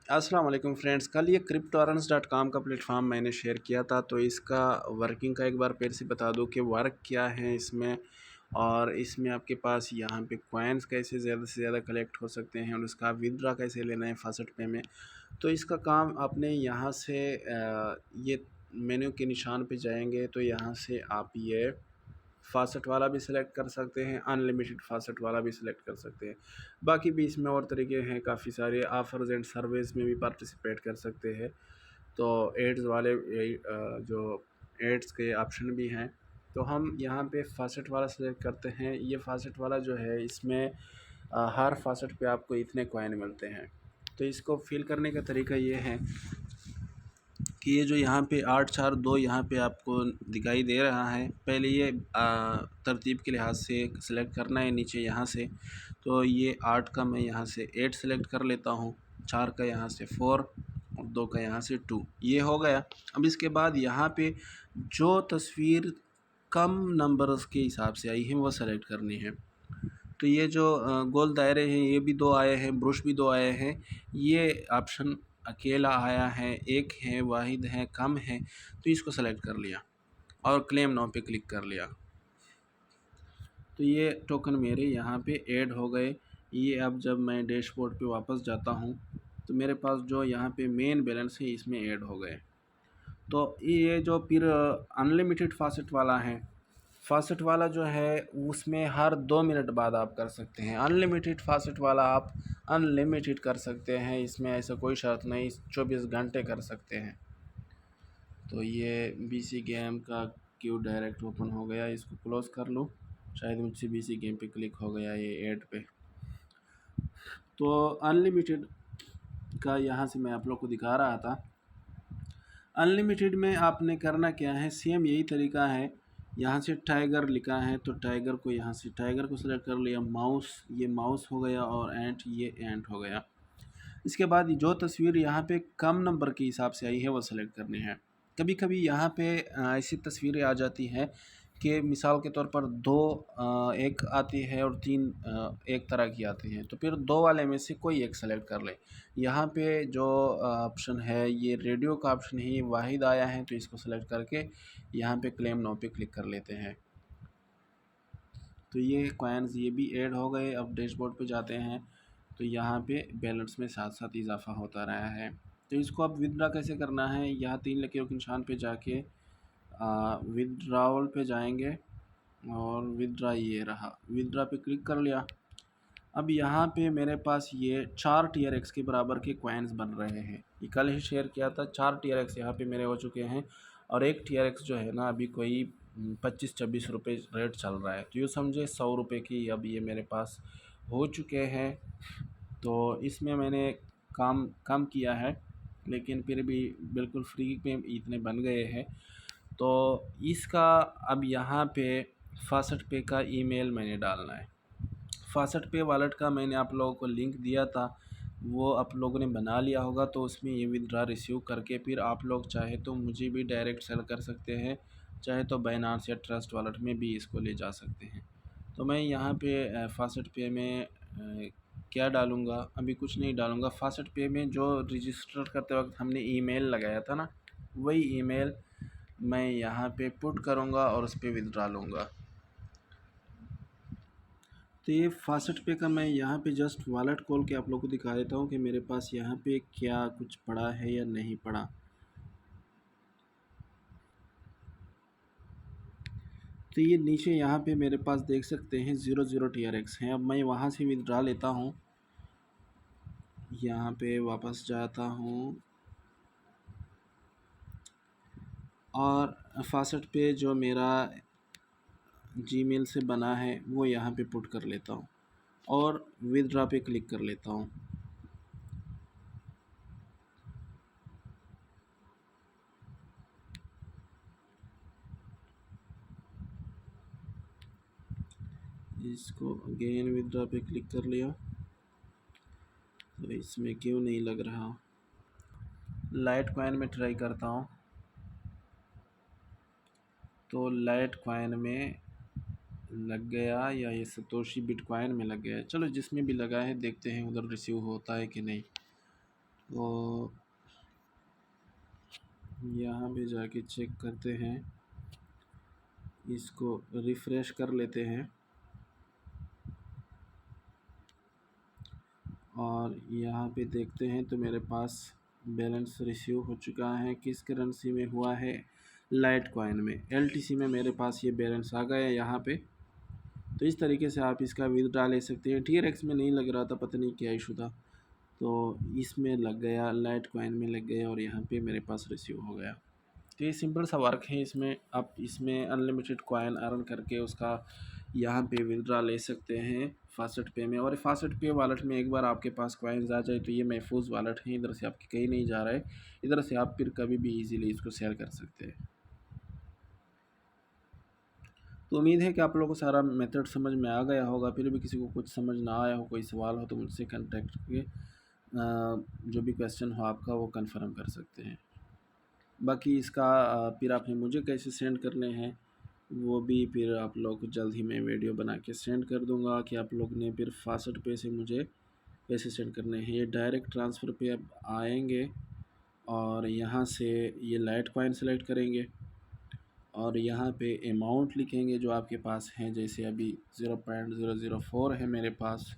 अस्सलाम वालेकुम फ्रेंड्स। कल ये cryptorance.com का प्लेटफॉर्म मैंने शेयर किया था, तो इसका वर्किंग का एक बार फिर से बता दूं कि वर्क क्या है इसमें। और इसमें आपके पास यहाँ पे कॉइन्स कैसे ज़्यादा से ज़्यादा कलेक्ट हो सकते हैं और उसका विदड्रा कैसे लेना है फर्स्ट पे में। तो इसका काम आपने यहाँ से ये मेन्यू के निशान पे जाएंगे तो यहाँ से आप ये फ़ास्ट वाला भी सिलेक्ट कर सकते हैं, अनलिमिटेड फ़ास्ट वाला भी सिलेक्ट कर सकते हैं। बाकी भी इसमें और तरीके हैं, काफ़ी सारे ऑफ़र्स एंड सर्विस में भी पार्टिसिपेट कर सकते हैं। तो एड्स वाले जो एड्स के ऑप्शन भी हैं। तो हम यहाँ पे फ़ास्ट वाला सिलेक्ट करते हैं। ये फ़ास्ट वाला जो है इसमें हर फ़ास्ट पे आपको इतने कॉइन मिलते हैं। तो इसको फिल करने का तरीका ये है कि ये जो यहाँ पे 842 यहाँ पे आपको दिखाई दे रहा है, पहले ये तरतीब के लिहाज से सिलेक्ट करना है नीचे यहाँ से। तो ये 8 का मैं यहाँ से 8 सेलेक्ट कर लेता हूँ, 4 का यहाँ से 4 और 2 का यहाँ से 2। ये हो गया। अब इसके बाद यहाँ पे जो तस्वीर कम नंबर्स के हिसाब से आई है वो सेलेक्ट करनी है। तो ये जो गोल दायरे हैं ये भी 2 आए हैं, ब्रुश भी 2 आए हैं। ये ऑप्शन अकेला आया है, एक है, वाहिद है, कम है, तो इसको सेलेक्ट कर लिया और क्लेम नाउ पे क्लिक कर लिया। तो ये टोकन मेरे यहाँ पे ऐड हो गए। ये अब जब मैं डैशबोर्ड पे वापस जाता हूँ तो मेरे पास जो यहाँ पे मेन बैलेंस है इसमें ऐड हो गए। तो ये जो फिर अनलिमिटेड फासेट वाला है, फासेट वाला जो है उसमें हर 2 मिनट बाद आप कर सकते हैं। अनलिमिटेड फासेट वाला आप अनलिमिटेड कर सकते हैं, इसमें ऐसा कोई शर्त नहीं, 24 घंटे कर सकते हैं। तो ये बीसी गेम का क्यू डायरेक्ट ओपन हो गया, इसको क्लोज़ कर लूँ। शायद मुझसे बीसी गेम पे क्लिक हो गया ये ऐड पे। तो अनलिमिटेड का यहाँ से मैं आप लोग को दिखा रहा था। अनलिमिटेड में आपने करना क्या है, सेम यही तरीका है। यहाँ से टाइगर लिखा है तो टाइगर को यहाँ से टाइगर को सिलेक्ट कर लिया। माउस, ये माउस हो गया और एंट, ये एंट हो गया। इसके बाद जो तस्वीर यहाँ पे कम नंबर के हिसाब से आई है वो सेलेक्ट करनी है। कभी कभी यहाँ पे ऐसी तस्वीरें आ जाती हैं कि मिसाल के तौर पर दो एक आती है और तीन एक तरह की आती हैं, तो फिर दो वाले में से कोई एक सेलेक्ट कर ले। यहाँ पे जो ऑप्शन है ये रेडियो का ऑप्शन ही वाहिद आया है, तो इसको सेलेक्ट करके यहाँ पे क्लेम नाउ पे क्लिक कर लेते हैं। तो ये कॉइन्स ये भी ऐड हो गए। अब डैशबोर्ड पे जाते हैं तो यहाँ पे बैलेंस में साथ साथ इजाफा होता रहा है। तो इसको अब विदड्रा कैसे करना है, यहाँ 3 लकीरों के निशान पे जाके विदड्रावल पे जाएंगे और विदड्रा ये रहा, विदड्रा पे क्लिक कर लिया। अब यहाँ पे मेरे पास ये 4 TRX के बराबर के कॉइन्स बन रहे हैं। ये कल ही शेयर किया था, 4 TRX यहाँ पे मेरे हो चुके हैं। और एक TRX जो है ना अभी कोई 25-26 रुपये रेट चल रहा है, तो यूँ समझे 100 रुपये की अब ये मेरे पास हो चुके हैं। तो इसमें मैंने काम कम किया है लेकिन फिर भी बिल्कुल फ्री में इतने बन गए हैं। तो इसका अब यहाँ पे फास्ट पे का ईमेल मैंने डालना है। फास्ट पे वॉलेट का मैंने आप लोगों को लिंक दिया था, वो आप लोगों ने बना लिया होगा। तो उसमें ये विदड्रा रिसीव करके फिर आप लोग चाहे तो मुझे भी डायरेक्ट सेल कर सकते हैं, चाहे तो बाइनेंस या ट्रस्ट वॉलेट में भी इसको ले जा सकते हैं। तो मैं यहाँ पे फास्ट पे में क्या डालूँगा, अभी कुछ नहीं डालूँगा। फास्ट पे में जो रजिस्टर करते वक्त हमने ईमेल लगाया था ना, वही ईमेल मैं यहाँ पे पुट करूँगा और उस पर विदड्रा लूँगा। तो ये फास्ट पे का मैं यहाँ पे जस्ट वॉलेट खोल के आप लोगों को दिखा देता हूँ कि मेरे पास यहाँ पे क्या कुछ पड़ा है या नहीं पड़ा। तो ये नीचे यहाँ पे मेरे पास देख सकते हैं 00 TRX हैं। अब मैं वहाँ से विदड्रा लेता हूँ, यहाँ पे वापस जाता हूँ और फास्ट पे जो मेरा जीमेल से बना है वो यहाँ पे पुट कर लेता हूँ और विदड्रा पे क्लिक कर लेता हूँ। इसको अगेन विदड्रा पे क्लिक कर लिया। तो इसमें क्यों नहीं लग रहा, लाइट कॉइन में ट्राई करता हूँ। तो लाइट कॉइन में लग गया या ये सतोशी बिटकॉइन में लग गया, चलो जिसमें भी लगा है देखते हैं उधर रिसीव होता है कि नहीं। तो यहाँ पे जाके चेक करते हैं, इसको रिफ़्रेश कर लेते हैं और यहाँ पे देखते हैं तो मेरे पास बैलेंस रिसीव हो चुका है। किस करेंसी में हुआ है? लाइट कॉइन में, LTC में मेरे पास ये बैलेंस आ गया यहाँ पे। तो इस तरीके से आप इसका विथड्रॉ ले सकते हैं। TRX में नहीं लग रहा था, पता नहीं क्या इशू था, तो इसमें लग गया, लाइट कॉइन में लग गया और यहाँ पे मेरे पास रिसीव हो गया। तो ये सिंपल सा वर्क है। इसमें आप इसमें अनलिमिटेड कॉइन अर्न करके उसका यहाँ पे विथड्रॉ ले सकते हैं फास्टेट पे में। और फास्टेट पे वॉलेट में एक बार आपके पास कॉइन्स आ जाए तो ये महफूज वॉलेट है, इधर से आपके कहीं नहीं जा रहा है, इधर से आप फिर कभी भी इजीली इसको शेयर कर सकते हैं। तो उम्मीद है कि आप लोगों को सारा मेथड समझ में आ गया होगा। फिर भी किसी को कुछ समझ ना आया हो, कोई सवाल हो, तो मुझसे कांटेक्ट करके जो भी क्वेश्चन हो आपका वो कंफर्म कर सकते हैं। बाकी इसका फिर आपने मुझे कैसे सेंड करने हैं वो भी फिर आप लोग को जल्द ही मैं वीडियो बना के सेंड कर दूंगा कि आप लोग ने फिर फास्ट पे से मुझे पैसे सेंड करने हैं। ये डायरेक्ट ट्रांसफ़र पे अब आएंगे और यहाँ से ये लाइट कॉइन सेलेक्ट करेंगे और यहाँ पे अमाउंट लिखेंगे जो आपके पास हैं। जैसे अभी 0.004 है मेरे पास।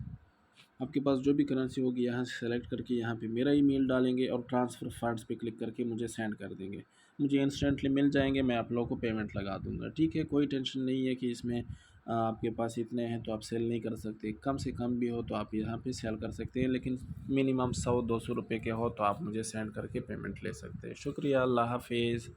आपके पास जो भी करेंसी होगी यहाँ से सेलेक्ट करके यहाँ पे मेरा ईमेल डालेंगे और ट्रांसफ़र फंड्स पे क्लिक करके मुझे सेंड कर देंगे। मुझे इंस्टेंटली मिल जाएंगे, मैं आप लोगों को पेमेंट लगा दूंगा। ठीक है, कोई टेंशन नहीं है कि इसमें आपके पास इतने हैं तो आप सेल नहीं कर सकते। कम से कम भी हो तो आप यहाँ पे सेल कर सकते हैं, लेकिन मिनिमम 100-200 रुपये के हो तो आप मुझे सेंड करके पेमेंट ले सकते हैं। शुक्रिया, अल्लाह हाफिज़।